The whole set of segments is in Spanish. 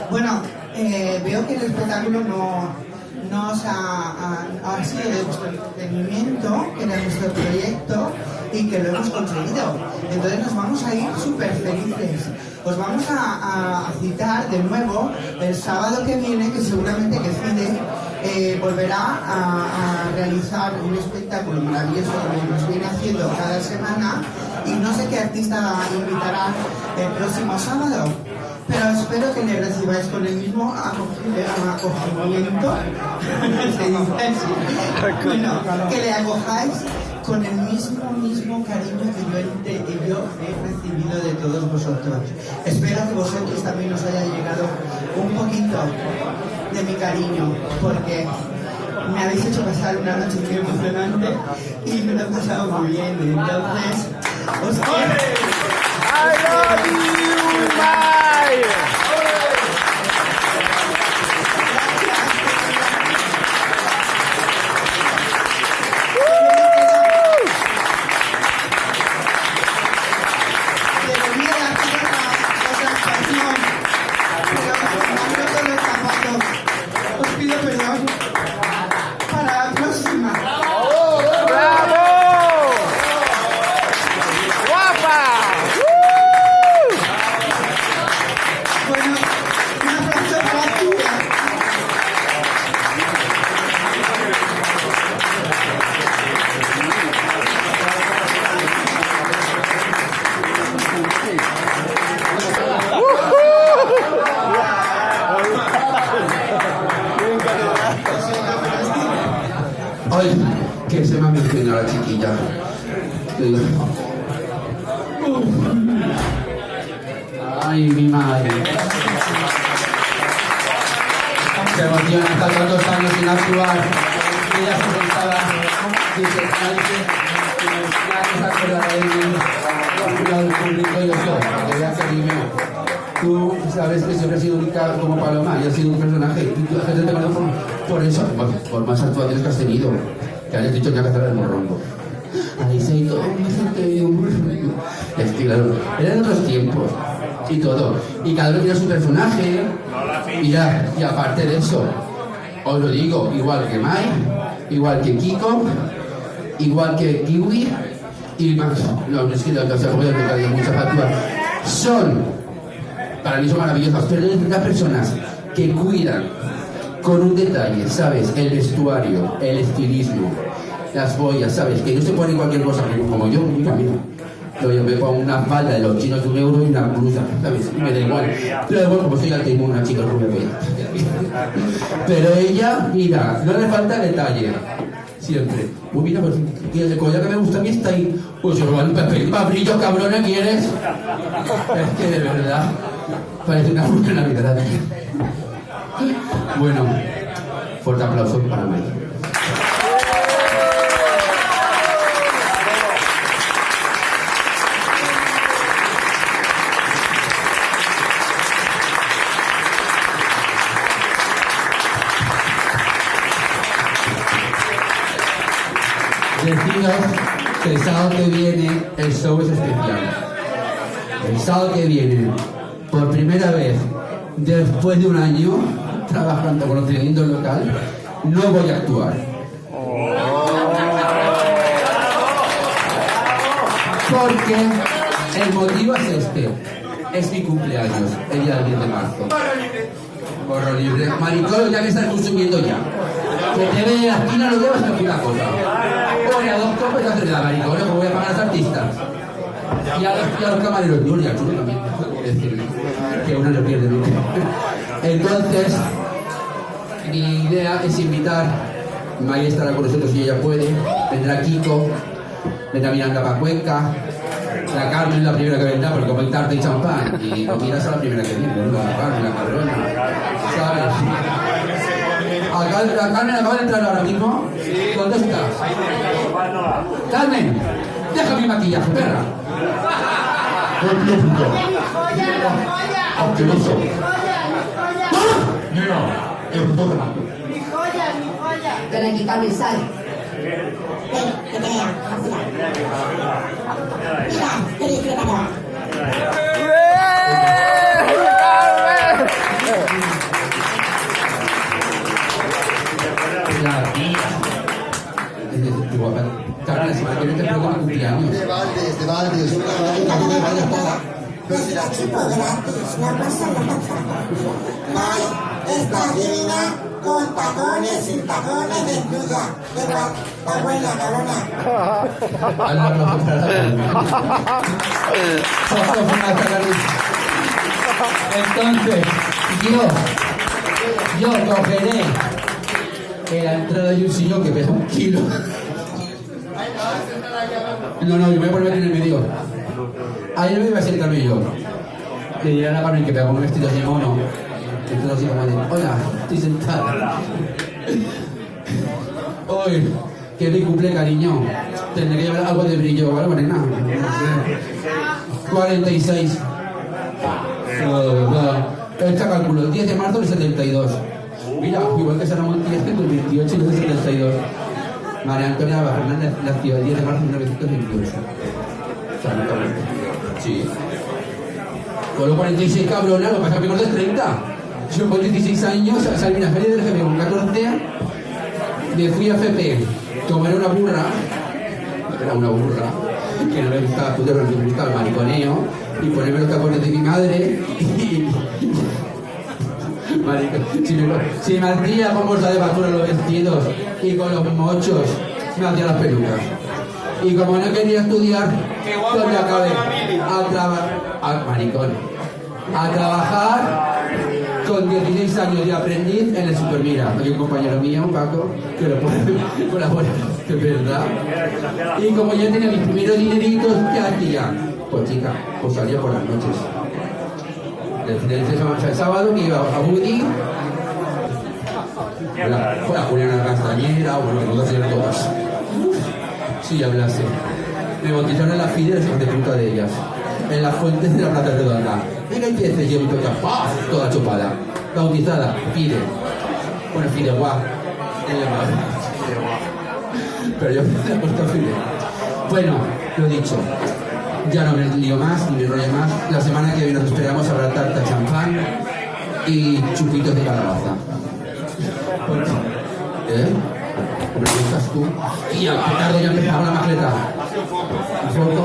Bueno, veo que el espectáculo no os ha sido de vuestro entretenimiento, que era nuestro proyecto y que lo hemos conseguido. Entonces nos vamos a ir súper felices. Os vamos a citar de nuevo el sábado que viene, que seguramente que CIDE volverá a realizar un espectáculo maravilloso que nos viene haciendo cada semana, y no sé qué artista invitará el próximo sábado, pero espero que le recibáis con el mismo acogimiento se dice así. Bueno, que le acojáis con el mismo cariño que yo he recibido de todos vosotros. Espero que vosotros también os haya llegado un poquito de mi cariño, porque me habéis hecho pasar una noche muy emocionante y me lo he pasado muy bien. Entonces, os quiero. I love you, Maya. Ay, que se me ha mencionado la chiquilla. Ay, mi madre. Se emociona, hasta tantos años sin actuar. Ella se pensaba, dice, nadie se acordará de mí. El público y yo, que vea cariño. Tú sabes que siempre has sido única como Paloma y has sido un personaje. Y la gente te conoce por eso, por más actuaciones que has tenido. Que hayas dicho que has el morrongo. Ahí se ha ido, es que claro, eran otros tiempos y todo. Y cada uno tiene su personaje. Y aparte de eso, os lo digo, igual que Mai, igual que Kiko, igual que Kiwi, y más, no, es que no se puede que muchas facturas. Son, para mí son maravillosas, pero hay las personas que cuidan con un detalle, ¿sabes? El vestuario, el estilismo, las boyas, ¿sabes? Que no se ponen cualquier cosa, como yo, mira. Yo me pongo una falda de los chinos de €1 y una blusa, ¿sabes? Y me da igual. Pero bueno, como soy la tengo una chica rubia bella. Pero ella, mira, no le falta detalle. Siempre. Uy, mira, pues el collar que me gusta a mí está ahí. Pues yo lo para brillo, cabrón, ¿quieres? Es que de verdad parece una buena Navidad. Bueno, fuerte aplauso para mí. Deciros que el sábado que viene el show es especial. El sábado que viene, por primera vez, después de un año, trabajando con los tremendo local, no voy a actuar. Porque el motivo es este. Es mi cumpleaños, el día del 10 de marzo. Corro libre. Maricón, ya que estás consumiendo ya. Que te ve en la esquina, lo veo, es una cosa. Oye, a 2 copas y hacer la maricón, como voy a pagar a los artistas. Y a los camareros, no, y al chulo también. Que uno no pierde nunca. Entonces, mi idea es invitar. Maya estará con nosotros si ella puede. Vendrá Kiko. Vendrá Miranda para Cuenca. La Carmen es la primera que vendrá porque como hay tarta y champán. Y comida es la primera que viene, ¿no? La Carmen, la Cabrona. ¿Sabes? La Carmen acaba de entrar ahora mismo. ¿Dónde estás? Carmen, deja mi maquillaje, perra. Asqueroso. Mi joya. Ven aquí, Carmen, sal. Ven, que te vea. Mira, qué disfrutador. Carmen, la semana que viene te pruebo mi cumpleaños. De Valdes, una vaina que me vaya toda. Pues la chupo gratis, no pasa nada. May está divina con tacones, sin tacones, desnuda. Da igual, está buena, cabrona. Al lado para Entonces, yo cogeré en la entrada de un sillón que pesa 1 kilo. No, yo me voy a poner en el medio. Ayer me iba a sentarme yo. Le diré a la Carmen que me haga un vestido de mono. Entonces así como de, hola, estoy sentada. Hoy, que mi cumple, cariño. Tendré que llevar algo de brillo, ¿vale, morena? No sé. 46. Este cálculo, el 10 de marzo del 72. Mira, igual que Sara Montiel del 28 y del 72. María Antonia Ava Fernández nació el 10 de marzo de 1928. Exactamente. Sí. Con los 46 cabronas, lo que pasa es que me cortes 30. Yo con 16 años salí en la feria del jefe con 14. Me fui a FP, como era una burra, que no me gustaba fútbol, pero me gustaba el mariconeo, y ponerme los tacones de mi madre, y... Si me hacía con bolsa de basura los vestidos y con los mochos, me hacía las pelucas. Y como no quería estudiar, pues me acabé a trabajar con 16 años de aprendiz en el Supermira. Hay un compañero mío, Paco, que lo puede colaborar, de verdad. Y como ya tenía mis primeros dineritos, ¿qué hacía? Pues chica, pues salía por las noches. El sábado que iba a Woody, fue a Juliana Castañera, bueno, que no hacían todas. Sí, hablase. Me bautizaron en las fideras de puta de ellas. En las fuentes de la Plata Redonda. Venga, y peces, yo mi toca, ¡paf! Toda chupada. Bautizada, Fide. Bueno, Fide, guau. Pero yo me he puesto Fide. Bueno, lo dicho. Ya no me lío más, ni me rollo más. La semana que viene nos esperamos, habrá tarta champán y chupitos de calabaza. ¿Me gustas tú? Y al petardo ya empezamos la maqueta. Foto.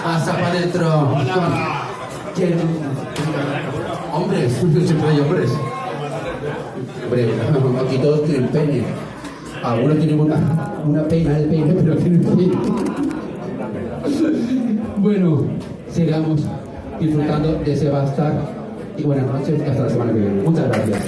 Pasa para adentro. ¿Quién? Hombres, siempre hay hombres. Hombre, aquí todos tienen pene. Algunos tienen una pena del pene, pero tienen pene. Bueno, sigamos disfrutando de ese bazar y buenas noches, hasta la semana que viene. Muchas gracias.